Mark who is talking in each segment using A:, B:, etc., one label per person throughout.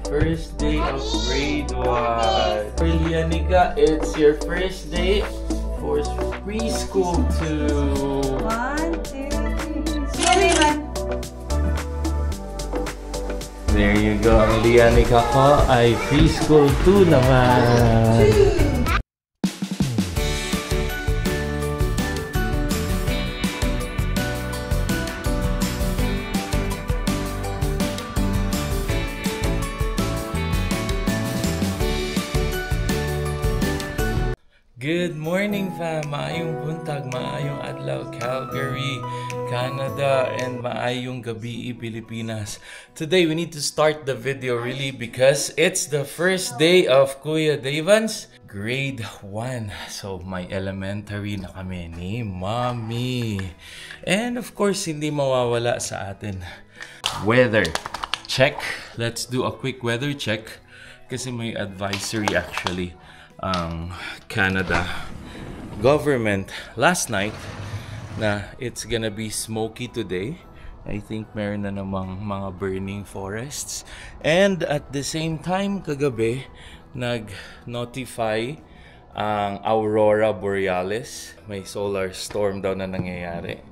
A: First day of grade 1. For Lianica, it's your first day for preschool 2.
B: 1, 2, 3. Everyone.
A: There you go. Ang Lianica ko ay preschool 2 naman. Good morning fam! Maayong buntag, maayong adlaw Calgary, Canada, and maayong gabi Pilipinas. Today we need to start the video really because it's the first day of Kuya Davan's grade 1. So may elementary na kami ni Mommy. And of course, hindi mawawala sa atin. Weather check. Let's do a quick weather check kasi may advisory actually ang Canada government last night na it's gonna be smoky today. I think meron na namang mga burning forests. And at the same time, kagabi, nag-notify ang Aurora Borealis. May solar storm daw na nangyayari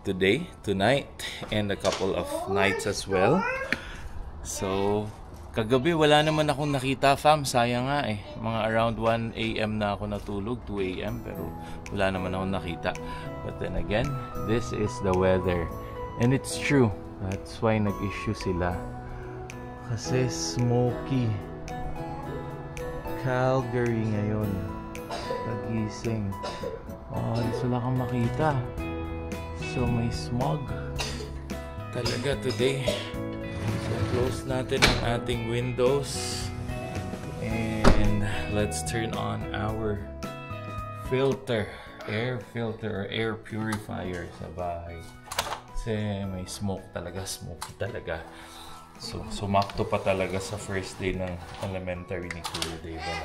A: today, tonight, and a couple of nights as well. So, kagabi wala naman akong nakita fam, sayang nga eh. Mga around 1 AM na ako natulog, 2 AM, pero wala naman akong nakita. But then again, this is the weather. And it's true. That's why nag-issue sila. Kasi smoky. Calgary ngayon. Pagising. Oh, wala kang makita. So may smog. Talaga today. So, close natin ang ating windows and let's turn on our filter, air filter or air purifier sa bahay kasi may smoke talaga. So sumakto pa talaga sa first day ng elementary ni Kuya Davan.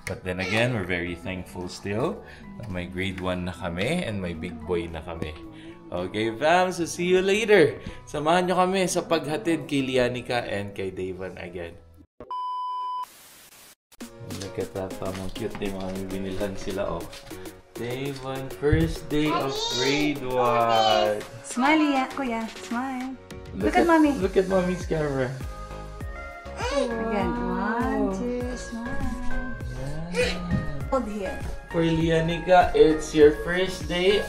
A: But then again, we're very thankful still na may grade 1 na kami and may big boy na kami. Okay, fam. So, see you later. Samahan nyo kami sa paghatid kay Lianica and kay Davan again. Look at that, fam. Ang cute din mga binilhan sila, oh. Davan, first day of grade 1.
B: Smile, Kuya. Smile. Look at Mommy.
A: Look at Mommy's camera.
B: Again. 1, 2, smile.
A: Yeah.
B: Hold here.
A: For Lianica, it's your first day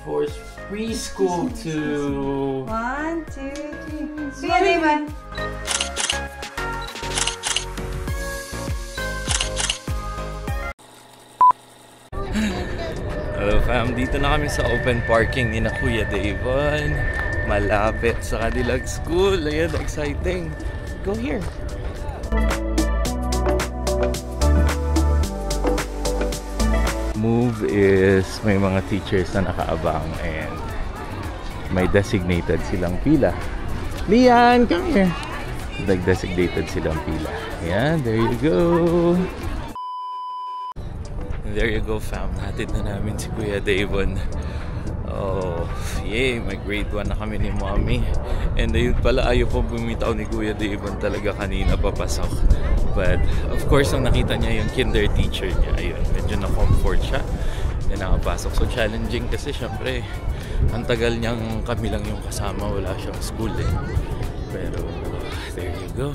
A: for preschool 2.
B: 1, 2, 3. Kuya Davan.
A: Hello fam, dito na kami sa open parking ni na Kuya Davan. Malapit sa kanilang school. Ayan, exciting. Go here. Move is may mga teachers na nakaabang and may designated silang pila. Lian, come here. Designated silang pila. Ayan, there you go. And there you go fam. Hatid na namin si Kuya Davan. Oh, yay, may grade 1 na kami ni Mommy. And ayun pala, ayaw po bumitaw ni Kuya Davan talaga kanina papasok. But of course, nung nakita niya yung kinder teacher niya, ayun, medyo na-comfort siya na nakapasok. So challenging kasi syempre, ang tagal niyang kami lang yung kasama, wala siyang school eh. Pero there you go.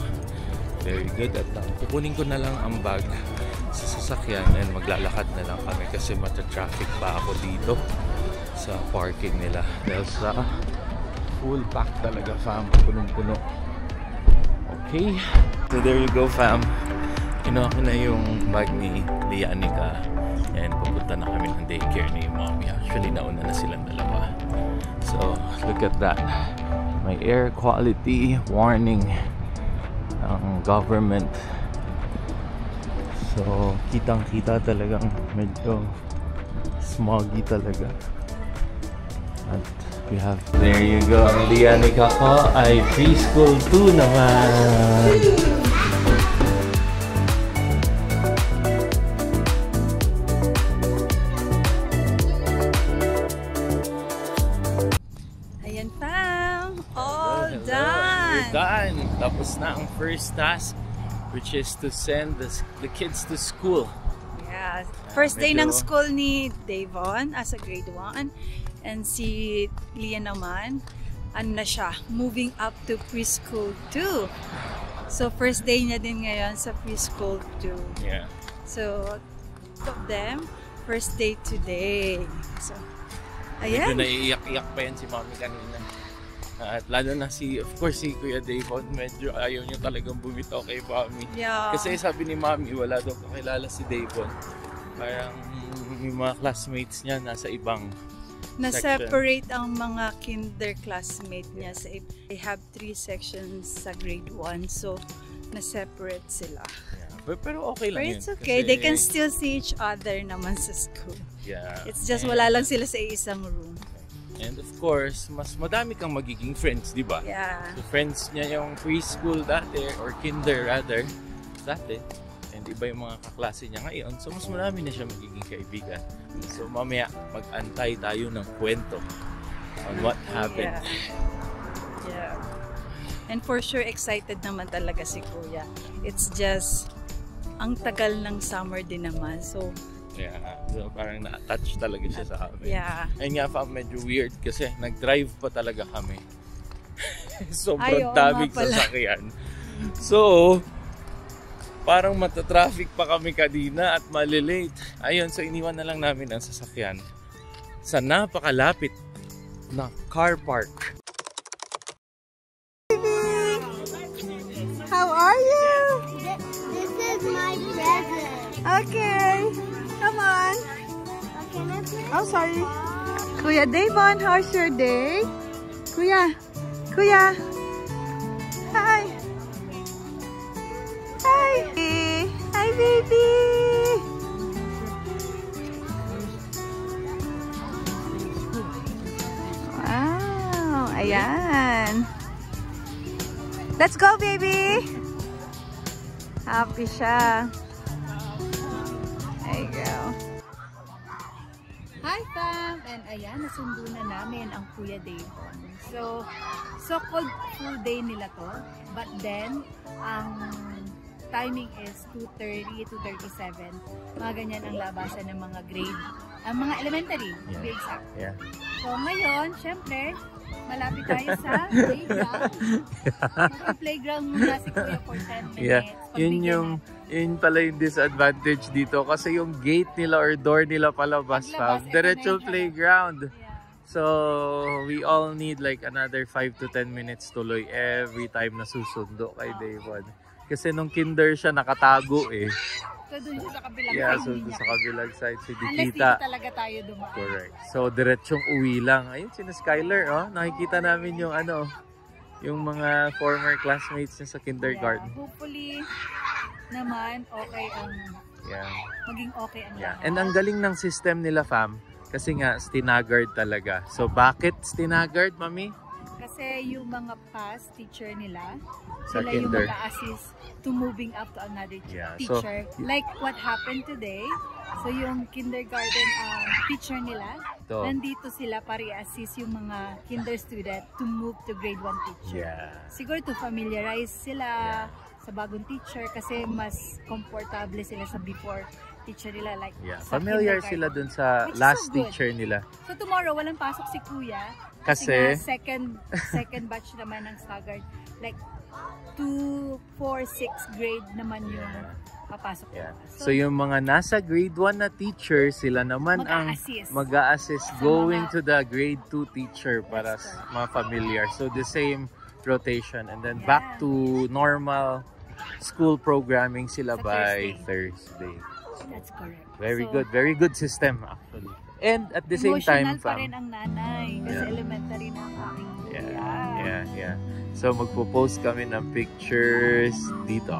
A: Very good. At kukunin ko na lang ang bag sa sasakyan and maglalakad na lang kami kasi mata-traffic pa ako dito sa parking nila dahil sa full pack talaga fam, punong-puno. Okay, so there you go fam, kinuha ko na yung bag ni Lianica and pupunta na kami ng daycare ni Mommy. Actually nauna na silang dalawa. So look at that, may air quality warning ang government. So kitang kita talagang medyo smoggy talaga. At we have, there you go, ang Lianica ko ay preschool 2 naman.
B: Ayan fam, all done.
A: We're done. Tapos na ang first task which is to send the kids to school.
C: Yeah. First day ng
A: Medyo-
C: school ni Davon as a grade 1. And si Lian naman, ano na siya, moving up to preschool 2. So first day niya din ngayon sa preschool 2.
A: Yeah.
C: So, of them, first day today. So,
A: Medyo
C: ayan.
A: naiiyak-iyak pa yan si Mami kanina. At lalo na of course, si Kuya Davon, medyo ayaw niya talagang bumitaw kay Mami.
C: Yeah.
A: Kasi sabi ni Mami, wala daw kakilala si Davon. Parang yung mga classmates niya nasa ibang
C: Na-separate ang mga kinder classmate niya. They have 3 sections sa grade 1. So, na-separate sila.
A: Yeah. Pero okay lang
C: But
A: yun.
C: it's okay.
A: Kasi,
C: They can still see each other naman sa school.
A: Yeah.
C: It's just wala lang sila sa isang room.
A: And of course, mas madami kang magiging friends, di ba?
C: Yeah.
A: So friends niya yung preschool dati, or kinder rather, dati. And iba yung mga kaklase niya ngayon. So mas marami na siya magiging kaibigan. So mamaya, mag-antay tayo ng kwento on what happened.
C: Yeah. And for sure, excited naman talaga si Kuya. It's just, ang tagal ng summer din naman. So,
A: Yeah. So parang na-attach talaga siya sa amin.
C: yeah.
A: Ayun nga pa, medyo weird kasi nag-drive pa talaga kami.
C: Ay, oo
A: Sobrang
C: nga
A: daming
C: pala.
A: sasakyan. So, parang matatraffic pa kami kanina at malilate. Ayun, so iniwan na lang namin ang sasakyan sa napakalapit na car park.
C: How are you?
D: This is my present.
C: Okay. Come on.
D: Can I play?
C: Oh, sorry. Kuya Davon, how's your day? Kuya. Kuya. Hi. Hi. Hi, baby. Wow. Ayan. Let's go, baby. Happy siya. There you go. Hi, fam! And ayan, nasundo na namin ang Kuya Davon. So-called full day nila to. But then, ang timing is 2:30, 2:37. Mga ganyan ang labasan ng mga grade. Ang mga elementary, to be exact.
A: Yeah.
C: So ngayon, syempre, malapit tayo sa playground. Mag-playground muna si Kuya for 10 minutes.
A: Yeah.
C: Pagbigyan
A: Yun pala yung disadvantage dito kasi yung gate nila or door nila palabas,
C: Paglabas,
A: fam, diretso
C: ito na yun.
A: playground.
C: Yeah.
A: So, we all need like another 5 to 10 minutes tuloy every time na susundo kay Davon. Kasi nung kinder siya nakatago eh.
C: So doon siya sa kabilang
A: Yeah,
C: side
A: so
C: niya.
A: sa kabilang side si
C: Unless
A: Dikita.
C: dito talaga tayo dumaan.
A: Correct. So, diretsong uwi lang. Ayun, si Skyler, oh. Nakikita namin yung ano, yung mga former classmates niya sa kindergarten.
C: Yeah, hopefully naman okay ang
A: Yeah.
C: maging okay ang
A: Yeah.
C: lahat.
A: And ang galing ng system nila, fam. Kasi nga, stinaggard talaga. So, bakit stinaggard, mami?
C: Kasi yung mga past teacher nila,
A: Sa
C: sila yung
A: kinder.
C: mag-assist to moving up to another
A: Yeah, so-
C: teacher. Like what happened today. So yung kindergarten teacher nila,
A: Ito.
C: nandito sila para i-assist yung mga kinder student to move to grade 1 teacher.
A: Yeah.
C: Siguro to familiarize sila sa bagong teacher kasi mas comfortable sila sa before teacher nila. Like
A: Yeah.
C: sa
A: Familiar
C: kindergarten.
A: sila dun sa
C: Which is
A: last
C: so good.
A: teacher nila.
C: So tomorrow, walang pasok si Kuya.
A: Kasi?
C: nga second batch naman ng staggered. Like 2, 4, 6 grade naman yung papasok.
A: Yeah.
C: So,
A: So, yung mga nasa grade 1 na teacher, sila naman ang
C: Mag-a-assist.
A: mag-a-assist
C: Sa
A: going
C: mga-
A: to the grade 2 teacher para
C: That's
A: sa mga familiar. So, the same rotation. And then
C: Yeah.
A: back to normal school programming sila
C: Sa
A: by
C: Thursday.
A: Thursday.
C: that's correct.
A: Very
C: So,
A: good. Very good system actually. And at the same
C: emotional
A: time,
C: pa rin ang nanay kasi
A: Yeah.
C: elementary na ang aking
A: Yeah. So, magpo-post kami ng pictures dito.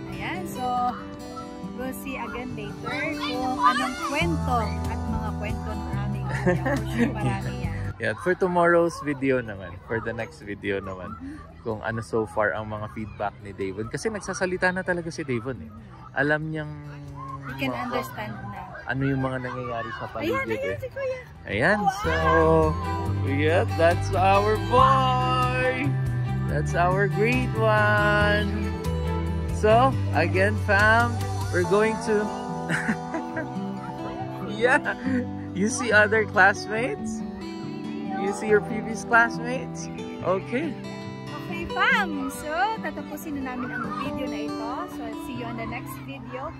C: Ayan, so we'll see again later kung anong kwento at mga kwento ng aming kuya. For sure marami yan.
A: Yeah, for tomorrow's video naman, for the next video naman, kung ano so far ang mga feedback ni Davon. Kasi nagsasalita na talaga si Davon eh. Alam niyang
C: You can understand na.
A: ano yung mga nangyayari sa
C: Ayan,
A: paligid eh.
C: si Kuya.
A: Ayan, so, yeah, that's our boy! That's our grade 1. So, again fam, we're going to... Yeah, you see other classmates? You see your previous classmates? Okay.
C: Okay, fam! So, tatapusin na namin ang video na ito. So, see you on the next video.